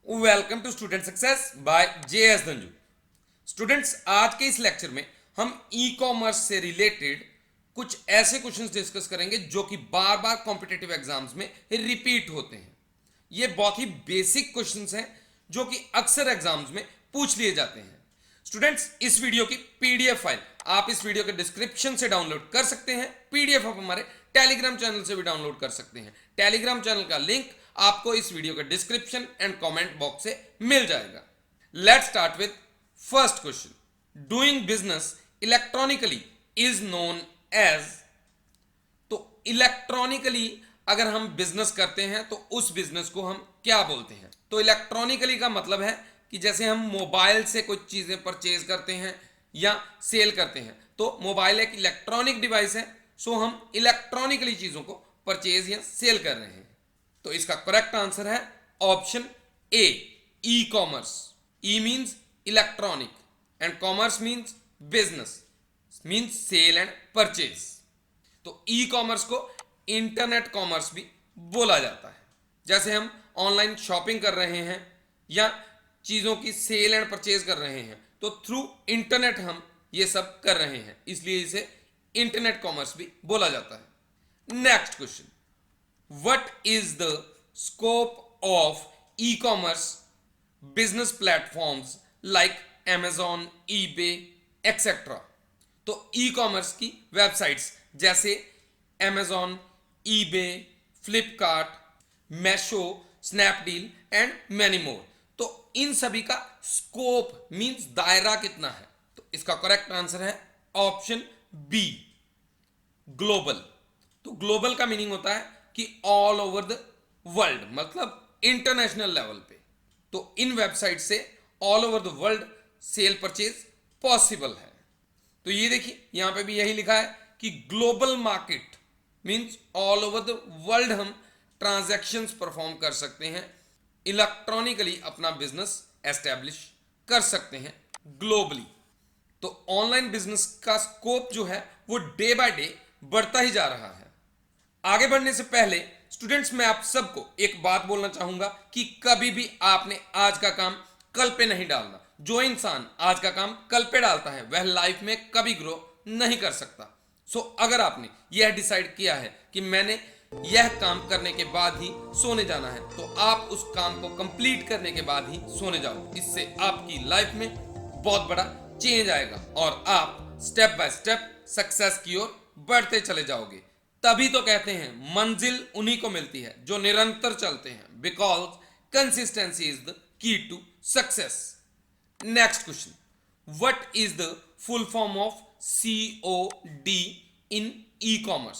Welcome to student success by JS Dhanju. Students, आज के इस लेक्चर में हम ई कॉमर्स से रिलेटेड कुछ ऐसे क्वेश्चंस डिस्कस करेंगे जो कि बार बार कॉम्पिटिटिव एग्जाम्स में रिपीट होते हैं। ये बहुत ही बेसिक क्वेश्चंस हैं जो कि अक्सर एग्जाम्स में पूछ लिए जाते हैं। स्टूडेंट्स, इस वीडियो की पीडीएफ फाइल आप इस वीडियो के डिस्क्रिप्शन से डाउनलोड कर सकते हैं। पीडीएफ आप हमारे टेलीग्राम चैनल से भी डाउनलोड कर सकते हैं। टेलीग्राम चैनल का लिंक आपको इस वीडियो के डिस्क्रिप्शन एंड कमेंट बॉक्स से मिल जाएगा। Let's start with first question. Doing business electronically is known as. तो इलेक्ट्रॉनिकली अगर हम बिजनेस करते हैं तो उस बिजनेस को हम क्या बोलते हैं? तो इलेक्ट्रॉनिकली का मतलब है कि जैसे हम मोबाइल से कुछ चीजें परचेज करते हैं या सेल करते हैं, तो मोबाइल एक इलेक्ट्रॉनिक डिवाइस है, सो हम इलेक्ट्रॉनिकली चीजों को परचेज या सेल कर रहे हैं। तो इसका करेक्ट आंसर है option A, E commerce. E means electronic and commerce means business, means sale and purchase. तो ई कॉमर्स को इंटरनेट कॉमर्स भी बोला जाता है। जैसे हम ऑनलाइन शॉपिंग कर रहे हैं या चीजों की सेल एंड परचेज कर रहे हैं, तो थ्रू इंटरनेट हम ये सब कर रहे हैं, इसलिए इसे इंटरनेट कॉमर्स भी बोला जाता है। Next question, what is the scope of e commerce business platforms like Amazon, eBay etcetera. तो ई कॉमर्स की वेबसाइट्स जैसे Amazon, eBay, Flipkart, Meesho, Snapdeal and many more, तो इन सभी का स्कोप मींस दायरा कितना है? तो इसका करेक्ट आंसर है ऑप्शन बी, ग्लोबल। तो ग्लोबल का मीनिंग होता है कि ऑल ओवर द वर्ल्ड, मतलब इंटरनेशनल लेवल पे। तो इन वेबसाइट से all over the world cell purchase possible है। तो ये देखिए यहां पे भी यही लिखा है कि global market means all over the world हम ट्रांजैक्शंस परफॉर्म कर सकते हैं, इलेक्ट्रॉनिकली अपना बिजनेस एस्टेब्लिश कर सकते हैं ग्लोबली। तो ऑनलाइन बिजनेस का स्कोप जो है वो डे बाय डे बढ़ता ही जा रहा है। आगे बढ़ने से पहले स्टूडेंट्स, मैं आप सबको एक बात बोलना चाहूंगा कि कभी भी आपने आज का काम कल पे नहीं डालना। जो इंसान आज का काम कल पे डालता है वह लाइफ में कभी ग्रो नहीं कर सकता। सो अगर आपने यह डिसाइड किया है कि मैंने यह काम करने के बाद ही सोने जाना है, तो आप उस काम को कंप्लीट करने के बाद ही सोने जाओ। इससे आपकी लाइफ में बहुत बड़ा चेंज आएगा और आप स्टेप बाय स्टेप सक्सेस की ओर बढ़ते चले जाओगे। तभी तो कहते हैं मंजिल उन्हीं को मिलती है जो निरंतर चलते हैं, because consistency is the key to success. Next question, what is the full form of COD in E commerce?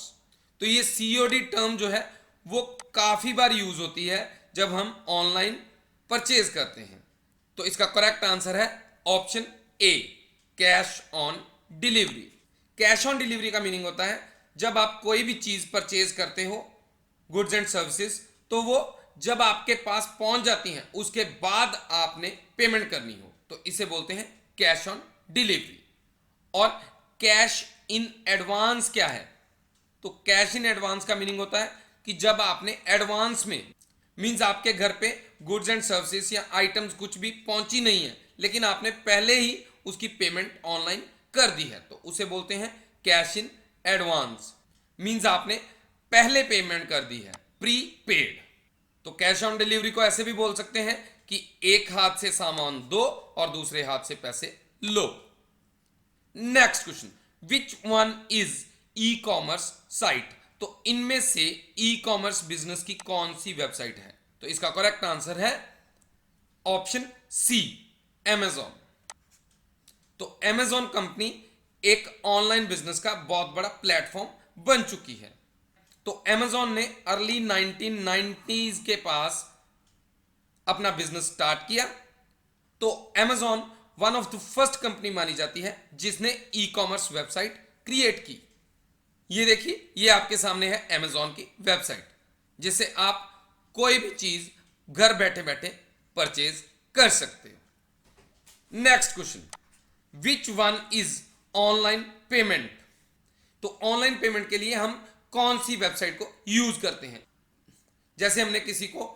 तो ये COD टर्म जो है वो काफी बार यूज होती है जब हम ऑनलाइन परचेज करते हैं। तो इसका करेक्ट आंसर है option A, cash on delivery. Cash on delivery का मीनिंग होता है जब आप कोई भी चीज परचेज करते हो, गुड्स एंड सर्विसेज, तो वो जब आपके पास पहुंच जाती हैं उसके बाद आपने पेमेंट करनी हो, तो इसे बोलते हैं कैश ऑन डिलीवरी। और कैश इन एडवांस क्या है? तो कैश इन एडवांस का मीनिंग होता है कि जब आपने एडवांस में, मींस आपके घर पे गुड्स एंड सर्विसेज या आइटम्स कुछ भी पहुंची नहीं है लेकिन आपने पहले ही उसकी पेमेंट ऑनलाइन कर दी है, तो उसे बोलते हैं कैश इन एडवांस। मींस आपने पहले पेमेंट कर दी है, प्री पेड। तो कैश ऑन डिलीवरी को ऐसे भी बोल सकते हैं कि एक हाथ से सामान दो और दूसरे हाथ से पैसे लो। Next question, which one is e commerce site? तो इनमें से ई कॉमर्स बिजनेस की कौन सी वेबसाइट है? तो इसका करेक्ट आंसर है ऑप्शन सी, Amazon। तो Amazon कंपनी एक ऑनलाइन बिजनेस का बहुत बड़ा प्लेटफॉर्म बन चुकी है। तो Amazon ने अर्ली 1990s के पास अपना बिजनेस स्टार्ट किया। तो Amazon one of the first company मानी जाती है जिसने ई कॉमर्स वेबसाइट क्रिएट की। ये देखिए, ये आपके सामने है Amazon की वेबसाइट, जिससे आप कोई भी चीज घर बैठे बैठे परचेज कर सकते हो। Next question, which one is online payment? तो ऑनलाइन पेमेंट के लिए हम कौन सी वेबसाइट को यूज करते हैं? जैसे हमने किसी को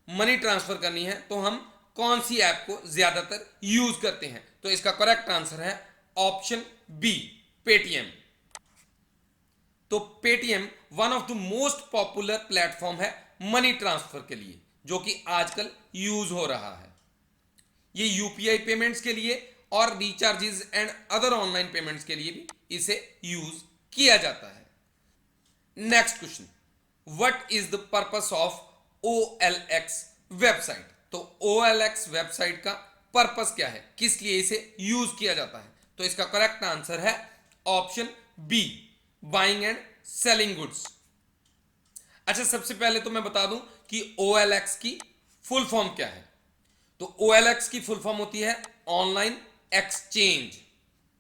मनी ट्रांसफर करनी है तो हम कौन सी ऐप को ज्यादातर यूज करते हैं? तो इसका करेक्ट आंसर है ऑप्शन बी, पेटीएम। तो Paytm one of the most popular platform है मनी ट्रांसफर के लिए, जो कि आजकल यूज हो रहा है। ये यूपीआई पेमेंट्स के लिए और recharges and other online payments के लिए भी इसे यूज किया जाता है। Next question, what is the purpose of OLX website? तो OLX वेबसाइट का पर्पस क्या है, किस लिए इसे यूज किया जाता है? तो इसका करेक्ट आंसर है option B, buying and selling goods. अच्छा, सबसे पहले तो मैं बता दूं कि OLX की फुल फॉर्म क्या है। तो OLX की फुल फॉर्म होती है ऑनलाइन एक्सचेंज।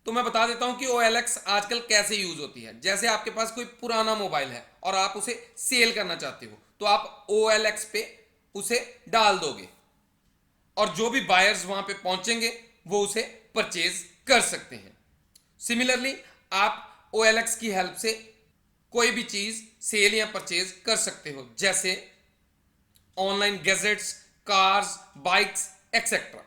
तो मैं बता देता हूं कि OLX आजकल कैसे यूज होती है। जैसे आपके पास कोई पुराना मोबाइल है और आप उसे सेल करना चाहते हो, तो आप OLX पे उसे डाल दोगे और जो भी बायर्स वहां पे पहुंचेंगे वो उसे परचेज कर सकते हैं। सिमिलरली आप OLX की हेल्प से कोई भी चीज सेल या परचेज कर सकते हो, जैसे online gadgets, cars, bikes etcetera.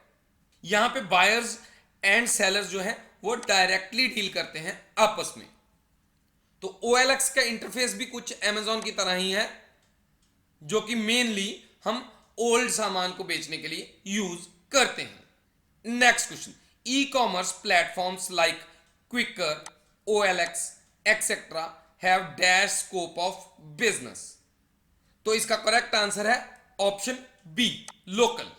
यहां पे बायर्स एंड सेलर्स जो है वो डायरेक्टली डील करते हैं आपस में। तो OLX का इंटरफेस भी कुछ Amazon की तरह ही है, जो कि मेनली हम ओल्ड सामान को बेचने के लिए यूज करते हैं। Next question, E commerce platforms like Quikr, OLX etcetera have dash scope of business. तो इसका करेक्ट आंसर है ऑप्शन बी, लोकल।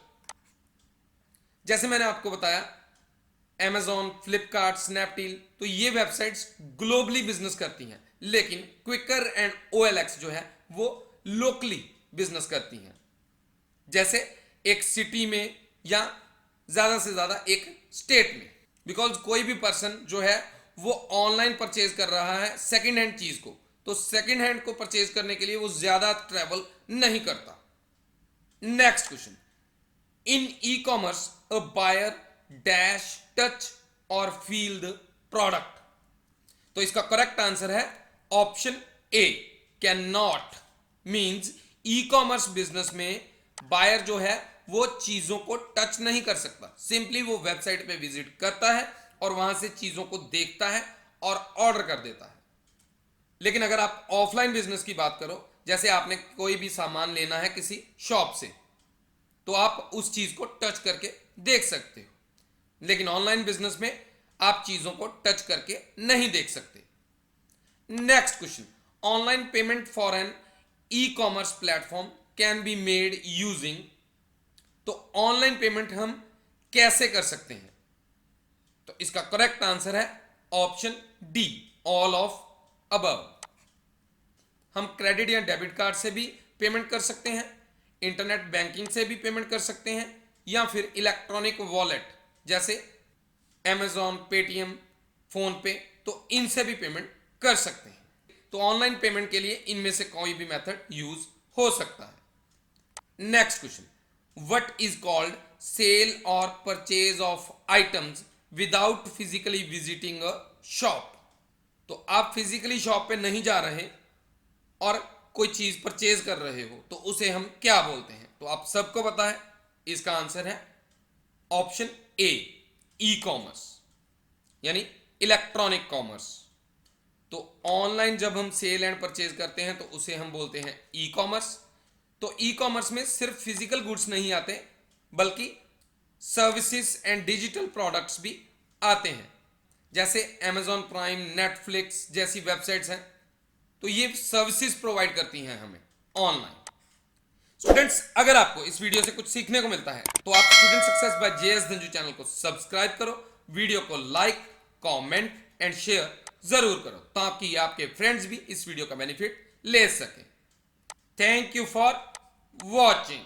जैसे मैंने आपको बताया, Amazon, फ्लिपकार्ट, स्नैपडील, तो ये वेबसाइट्स ग्लोबली बिजनेस करती हैं, लेकिन क्विकर एंड OLX जो है वो लोकली बिजनेस करती हैं। जैसे एक सिटी में या ज्यादा से ज्यादा एक स्टेट में, बिकॉज कोई भी पर्सन जो है वो ऑनलाइन परचेज कर रहा है सेकेंड हैंड चीज को, तो सेकेंड हैंड को परचेज करने के लिए वो ज्यादा ट्रेवल नहीं करता। Next question, in E commerce a buyer dash touch और फील द प्रोडक्ट। तो इसका करेक्ट आंसर है option A, can not. Means E commerce business में बायर जो है वो चीजों को टच नहीं कर सकता, सिंपली वो वेबसाइट पे विजिट करता है और वहां से चीजों को देखता है और ऑर्डर कर देता है। लेकिन अगर आप ऑफलाइन बिजनेस की बात करो, जैसे आपने कोई भी सामान लेना है किसी शॉप से, तो आप उस चीज को टच करके देख सकते हो, लेकिन ऑनलाइन बिजनेस में आप चीजों को टच करके नहीं देख सकते। Next question, online payment for an E commerce platform can be made using. तो ऑनलाइन पेमेंट हम कैसे कर सकते हैं? तो इसका करेक्ट आंसर है option D, all of above. हम क्रेडिट या डेबिट कार्ड से भी पेमेंट कर सकते हैं, इंटरनेट बैंकिंग से भी पेमेंट कर सकते हैं, या फिर इलेक्ट्रॉनिक वॉलेट जैसे Amazon, पेटीएम, फोन पे, तो इनसे भी पेमेंट कर सकते हैं। तो ऑनलाइन पेमेंट के लिए इनमें से कोई भी मेथड यूज हो सकता है। Next question, what is called sale और purchase of items without physically visiting a shop. तो आप फिजिकली शॉप पे नहीं जा रहे और कोई चीज परचेज कर रहे हो, तो उसे हम क्या बोलते हैं? तो आप सबको पता है, इसका आंसर है ऑप्शन ए, ई कॉमर्स, यानी इलेक्ट्रॉनिक कॉमर्स। तो ऑनलाइन जब हम सेल एंड परचेज करते हैं तो उसे हम बोलते हैं ई कॉमर्स। तो ई कॉमर्स में सिर्फ फिजिकल गुड्स नहीं आते, बल्कि सर्विसेज एंड डिजिटल प्रोडक्ट्स भी आते हैं, जैसे Amazon प्राइम, नेटफ्लिक्स जैसी वेबसाइट्स हैं, तो ये सर्विसेज प्रोवाइड करती हैं हमें ऑनलाइन। स्टूडेंट्स, अगर आपको इस वीडियो से कुछ सीखने को मिलता है तो आप student success by JS Dhanju channel को सब्सक्राइब करो, वीडियो को लाइक, कमेंट एंड शेयर जरूर करो, ताकि आपके फ्रेंड्स भी इस वीडियो का बेनिफिट ले सकें। Thank you for watching.